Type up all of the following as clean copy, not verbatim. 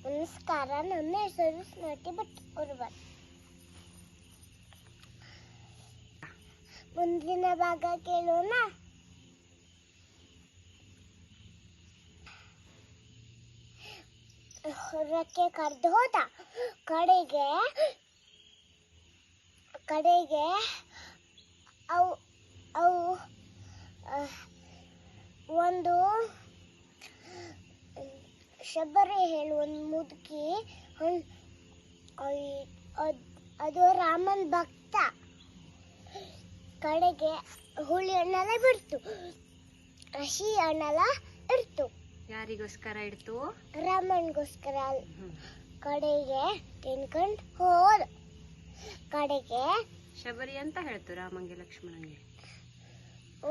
ನಮಸ್ಕಾರ, ನನ್ನ ಹೆಸರು ಸ್ಮೃತಿ ಭಟ್ ಉರ್ವರ್. ಮುಂದಿನ ಭಾಗ ಕೇಳೋಣ. ಹೊರಕ್ಕೆ ಕರೆದು ಹೋದ. ಕಡೆಗೆ ಅವು ಒಂದು ಶಬರಿ ಹೇಳು ಒಂದು ಮುದುಕಿ, ಅದು ರಾಮನ್ ಭಕ್ತ. ಕಡೆಗೆ ಹುಳಿ ಹಣ್ಣೆಲ್ಲ ಬಿಡ್ತು, ಹಸಿ ಹಣ್ಣೆಲ್ಲ ಇಡ್ತು. ಯಾರಿಗೋಸ್ಕರ ಇಡ್ತು? ರಾಮನ್ಗೋಸ್ಕರ. ಕಡೆಗೆ ತಿನ್ಕೊಂಡು ಹೋದ. ಕಡೆಗೆ ಶಬರಿ ಅಂತ ಹೇಳ್ತು ರಾಮಂಗೆ ಲಕ್ಷ್ಮಣಂಗೆ.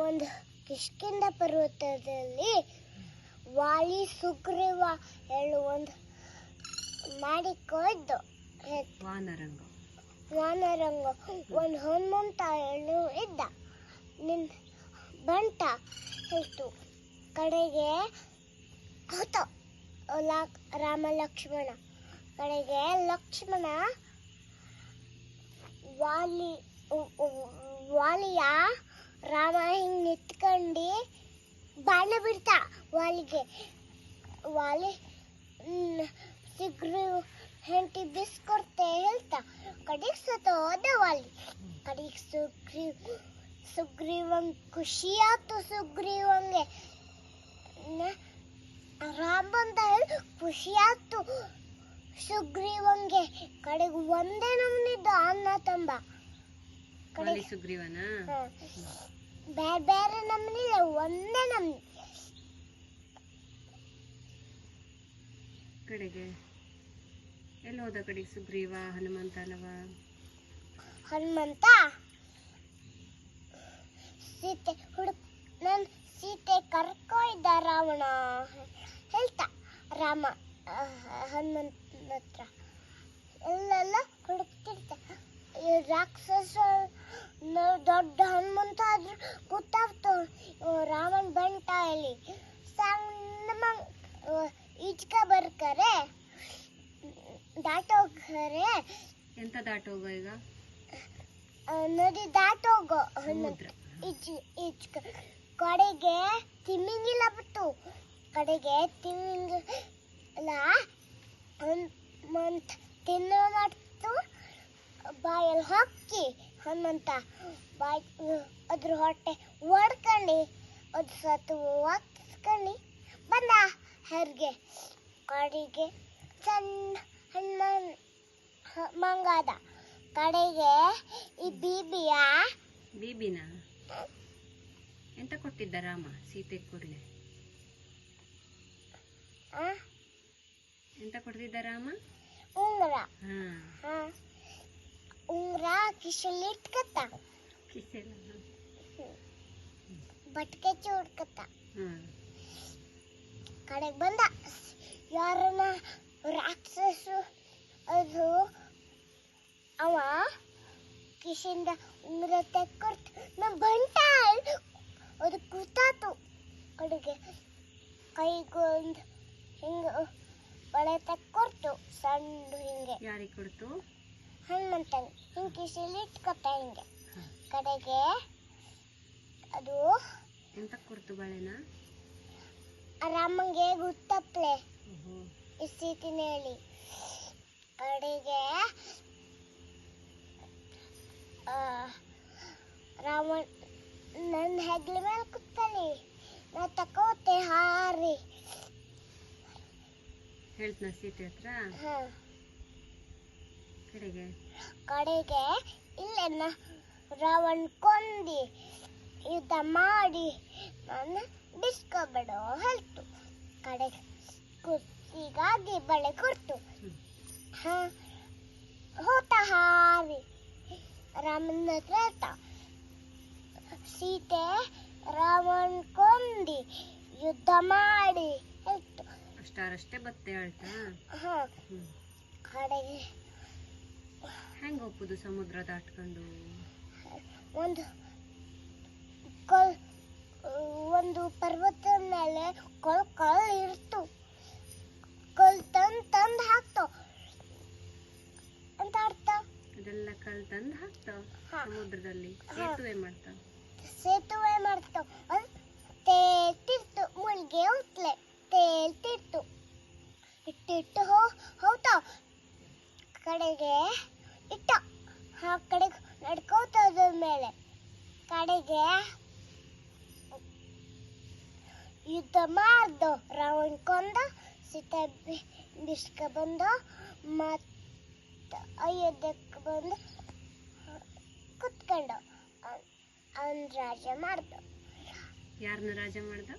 ಒಂದು ಕಿಷ್ಕಿಂಧ ಪರ್ವತದಲ್ಲಿ ವಾಲಿ ಸುಗ್ರೀವ ಹೇಳು ಒಂದು ಮಾಡಿಕೊಯ್ದು ವಾನರಂಗ ಒಂದು ಹನುಮಂತ ಹೇಳು ಇದ್ದ, ನಿನ್ ಬಂಟ ಹೇಳ್ತು. ಕಡೆಗೆ ಹೋತ ರಾಮ ಲಕ್ಷ್ಮಣ. ಕಡೆಗೆ ಲಕ್ಷ್ಮಣ ವಾಲಿಯ ರಾಮ ಹಿಂಗ್ ನಿತ್ಕೊಂಡು ಬಾಣ ಬಿಡ್ತಾ ವಾಲಿಗೆ. ವಾಲಿ ಸುಗ್ರೀವ ಹೆಂಡತಿ ಬಿಸ್ಕೊಡ್ತೆ ಹೇಳ್ತಾ ಕಡೆಗೆ ಸತ್ತೋದ ವಾಲಿ. ಕಡೆಗೆ ಸುಗ್ರೀವಂಗೆ ಖುಷಿ ಆಯ್ತು. ಸುಗ್ರೀವಂಗೆ ರಾಮ ಅಂತ ಹೇಳಿ ಖುಷಿ ಆಯ್ತು ಸುಗ್ರೀವಂಗೆ. ಕಡೆಗೆ ಒಂದೇ ನಮ್ನಿದ್ದು ಅಣ್ಣ ತಂಬ. ಕಡೆ ಸುಗ್ರೀವನ ಬೇರೆ ಬೇರೆ ನಮ್ನಿಲ್ಲ, ಒಂದೇ ನಮ್ನಿ. ಕಡೆಗೆ ಎಲ್ಲಿ ಹೋದ? ಕಡೆಗೆ ಸುಗ್ರೀವ ಹನುಮಂತ ಅಲ್ಲವ? ಹನುಮಂತ ಸೀತೆ ನನ್ ಸೀತೆ ಕರ್ಕೊಯ್ದ ರಾವಣ ಹೇಳ್ತಾ. ರಾಮ ಹನುಮಂತನ ಹತ್ರ ಎಲ್ಲೆಲ್ಲ ಹುಡುಕ್ತಿರ್ತ. ರಾಕ್ಷಸ ದೊಡ್ಡ ಹನುಮಂತ ಆದ್ರೂ ಗೊತ್ತಾಗ್ತು ರಾಮನ್ ಬಂಟ ಹೇಳಿ. ಸಣ್ಣ ಈಜ್ಕ ಬರ್ಕರೆ ದಾಟೋಗ್ರೆ. ಎಂತ ದಾಟೋಗ? ಈಗ ನದಿ ದಾಟೋಗೋ ಸಮುದ್ರ. ಈಜ್ಕ. ಕಡೆಗೆ ತಿಮ್ಮಿಂಗಿಲ್ಲ ಬಿಟ್ಟು. ಕಡೆಗೆ ತಿಮ್ಮಿಂಗಿಲ್ಲ ಹನುಮಂತ ತಿನ್ನೋ ಮಾಡ್ತು. ಬಾಯಲ್ಲಿ ಹಾಕಿ ಹನುಮಂತ ಅದ್ರ ಹೊಟ್ಟೆ ಹೊಡ್ಕೊಂಡು ಅದು ಸತ್ತು ಹಾಕ್ಸ್ಕೊಂಡು ಬಂದ ಹೆರ್ಗೆ. ಕಡೆಗೆ ಸಣ್ಣ ಹನುಮನ್ ಮಂಗಾದ. ಕಡೆಗೆ ಈ ಬೀಬಿನ ಎಂತ ಕೊಟ್ಟಿದ್ದ ರಾಮ ಸೀತೆ ಕೂಡಲೇ? ಎಂತ ಕೊಡ್ತಿದ್ದ ರಾಮ? ಉಂಗ್ರ. ಉಂಗ್ರ ಕಿಶಲ್ಲಿ ಇಟ್ಕತ್ತ. ಬಟ್ಕೆ ಚೂಡ್ಕತ್ತ. ಕಡೆಗೆ ಬಂದ. ಯಾರನ್ನ ರಾಕ್ಷಸರು ಅದು ಅವ ಕಿಶಿಂದ ಉಂಗ್ರ ತೆಕ್ಕೊಡ್ತು. ನಮ್ಮ ಬಂಟ ಅದು ಕೂತಾತು. ಕಡೆಗೆ ಕೈಗೊಂದು ಹಿಂಗ ಬಳೆ ತೆಕ್ಕೊಡ್ತು ಸಣ್ಣ ಹಿಂಗೆ. ಯಾರಿಗೆ ಕೊಡ್ತು? ಹನುಮಂತಂಗೆ. ಹಿಂಗೆ ಕಿಶಲ್ಲಿ ಇಟ್ಕೊತ ಹಿಂಗೆ. ಕಡೆಗೆ ಅದು ಎಂತ ಕೊಡ್ತು ಬಳೆನ? ರಾಮಂಗೆ ಗೊತ್ತಪ್ಲೆ ಇಸ್ತೀತಿನ ಹೇಳಿ. ಕಡೆಗೆ ರಾಮ ನನ್ನ ಹೆಗ್ಲ ಮೇಲೆ ಕೂತಲಿ, ನಾ ತಕೋತೆ ಹಾರಿ ಹೇಳ್ತನ ಸೀತೆ ಹತ್ರ. ಕಡೆಗೆ ಇಲ್ಲೆನ್ನ ರಾವಣ್ ಕೊಂದಿ ಯುದ್ಧ ಮಾಡಿ ನಾನು ಬಿಸ್ಕೊಬೇಡ ಹೇಳ್ತು. ಕಡೆಗೆ ಕುರ್ಚಿಗಾಗಿ ಬಳೆ ಕೊಡ್ತು. ಹೋತ ಹಾರಿ ರಾಮನ ಹತ್ರ ಹೇಳ್ತಾ. ಸೀತೆ ರಾವಣ್ ಕೊಂದಿ ಯುದ್ಧ ಮಾಡಿ ಹೇಳ್ತು. ಅಷ್ಟೇ ಬತ್ತೆ ಹೇಳ್ತಾ. ಕಡೆಗೆ ಹೆಂಗ ಒಪ್ಪುದು ಸಮುದ್ರ ದಾಟ್ಕೊಂಡು? ಒಂದು ಪರ್ವತದ ಮೇಲೆ ಕಲ್ ಇರ್ತು. ಕಲ್ ತಂದು ಅಲ್ಲಿ ತಂದು ಹಾಕ್ತಾವ ಹಾ. ಸಮುದ್ರದಲ್ಲಿ ಹಾ. ಸೇತುವೆ ಮಾಡ್ತಾವ. ಸೇತುವೆ ಮಾಡ್ತಾವ ಅಲ್ಲಿ ತೇಲ್ತಿರ್ತು ಮುಳ್ಗೆ ಉತ್ಲೆ ತೇಲ್ತಿರ್ತು ಇಟ್ಟಿಟ್ಟು ಹೋಗ್ತಾವ ಕಡೆಗೆ ಇಟ್ಟ ಆ ಕಡೆಗೆ ನಡ್ಕೋತದ ಮೇಲೆ ಕಡೆಗೆ ಯುದ್ಧ ಮಾಡ್ದು ರಾವಣ ಕೊಂದ ಸೀತೆ ಬಿಸ್ಕ ಬಂದ ಮತ್ತ ಅಯೋಧ್ಯಕ್ಕೆ ಬಂದು ಕುತ್ಕೊಂಡು ಅವನ್ ರಾಜ ಮಾಡ್ದ. ಯಾರನ್ನ ರಾಜ ಮಾಡ್ದ?